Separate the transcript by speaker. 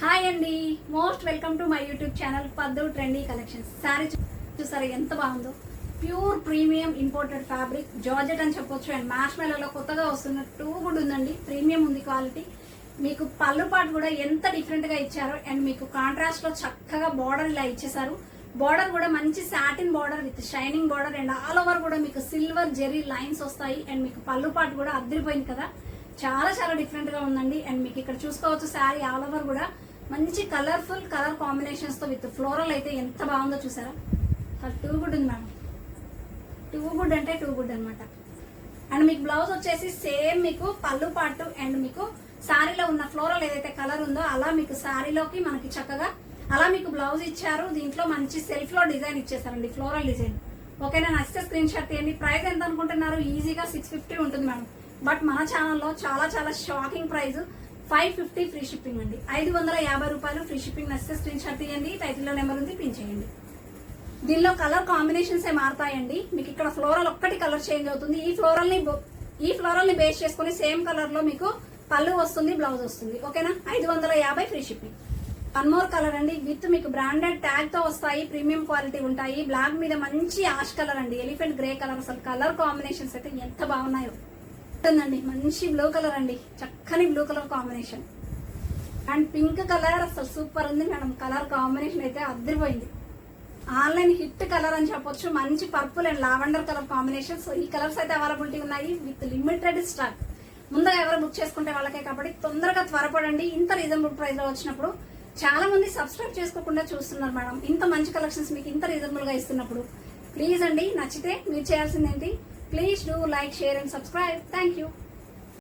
Speaker 1: Hi అండి, most welcome to my YouTube channel పద్దు trendy collections. Sari చూసారా ఎంత బాగుందో. Pure premium imported fabric georgette అని చెప్పొచ్చు. అండ్ మ్యాష్ మెలలో కొత్తగా వస్తున్న టూ కూడా ఉందండి. ప్రీమియం ఉంది క్వాలిటీ. మీకు పళ్ళు పాటు కూడా ఎంత డిఫరెంట్ గా ఇచ్చారో. అండ్ మీకు కాంట్రాస్ట్ లో చక్కగా బార్డర్ ఇలా ఇచ్చేసారు. బార్డర్ కూడా మంచి satin border with shining border. And all over కూడా మీకు సిల్వర్ జెరీ లైన్స్ వస్తాయి. అండ్ మీకు పళ్ళు పాటు కూడా అద్దరిపోయింది కదా, చాలా చాలా డిఫరెంట్ గా ఉందండి. అండ్ మీకు ఇక్కడ చూసుకోవచ్చు శారీ ఆల్ ఓవర్ కూడా మంచి కలర్ఫుల్ కలర్ కాంబినేషన్స్ తో విత్ ఫ్లోరల్ అయితే ఎంత బాగుందో చూసారా. టూ గుడ్ ఉంది మేడం, టూ గుడ్ అంటే టూ గుడ్ అనమాట. అండ్ మీకు బ్లౌజ్ వచ్చేసి సేమ్ మీకు పళ్ళు పాటు అండ్ మీకు శారీలో ఉన్న ఫ్లోరల్ ఏదైతే కలర్ ఉందో అలా మీకు శారీలోకి మనకి చక్కగా అలా మీకు బ్లౌజ్ ఇచ్చారు. దీంట్లో మంచి సెల్ఫ్ లో డిజైన్ ఇచ్చేసారండి, ఫ్లోరల్ డిజైన్. ఓకేనా, నచ్చితే స్క్రీన్ షాట్ తీయండి. ప్రైస్ ఎంత అనుకుంటున్నారు? ఈజీగా 650 ఉంటుంది మేడం. బట్ మన ఛానల్లో చాలా చాలా షాకింగ్ ప్రైస్ 550 ఫ్రీ షిప్పింగ్ అండి. 550 రూపాయలు ఫ్రీ షిప్పింగ్. నచ్చితే స్క్రీన్ షాట్ తీయండి. టైటిల్లో నెంబర్ ఉంది, పిన్ చేయండి. దీనిలో కలర్ కాంబినేషన్స్ ఏ మారుతాయండి. మీకు ఇక్కడ ఫ్లోరల్ ఒక్కటి కలర్ చేంజ్ అవుతుంది. ఈ ఫ్లోరల్ ని బేస్ చేసుకుని సేమ్ కలర్ లో మీకు పళ్ళు వస్తుంది, బ్లౌజ్ వస్తుంది. ఓకేనా, 550 free shipping. One more colour అండి, విత్ మీకు బ్రాండెడ్ ట్యాగ్ తో వస్తాయి. ప్రీమియం క్వాలిటీ ఉంటాయి. బ్లాక్ మీద మంచి యాష్ కలర్ అండి, ఎలిఫెంట్ గ్రే కలర్. అసలు కలర్ కాంబినేషన్స్ అయితే ఎంత బాగున్నాయో. ఉంటుందండి మంచి బ్లూ కలర్ అండి, చక్కని blue colour combination. And pink colour అసలు సూపర్ ఉంది మేడం. కలర్ కాంబినేషన్ అయితే అద్దరిపోయింది. ఆన్లైన్ హిట్ కలర్ అని చెప్పొచ్చు. మంచి purple and lavender colour combination. So ఈ కలర్స్ అయితే అవైలబిలిటీ ఉన్నాయి విత్ లిమిటెడ్ స్టాక్. ముందుగా ఎవరు బుక్ చేసుకుంటే వాళ్ళకే కాబట్టి తొందరగా త్వరపడండి. ఇంత రీజనబుల్ ప్రైస్ లో వచ్చినప్పుడు చాలా మంది సబ్స్క్రైబ్ చేసుకోకుండా చూస్తున్నారు మేడం. ఇంత మంచి కలెక్షన్స్ మీకు ఇంత రీజనబుల్ గా ఇస్తున్నప్పుడు ప్లీజ్ అండి, నచ్చితే మీరు చేయాల్సింది ఏంటి, please do like, share and subscribe. Thank you.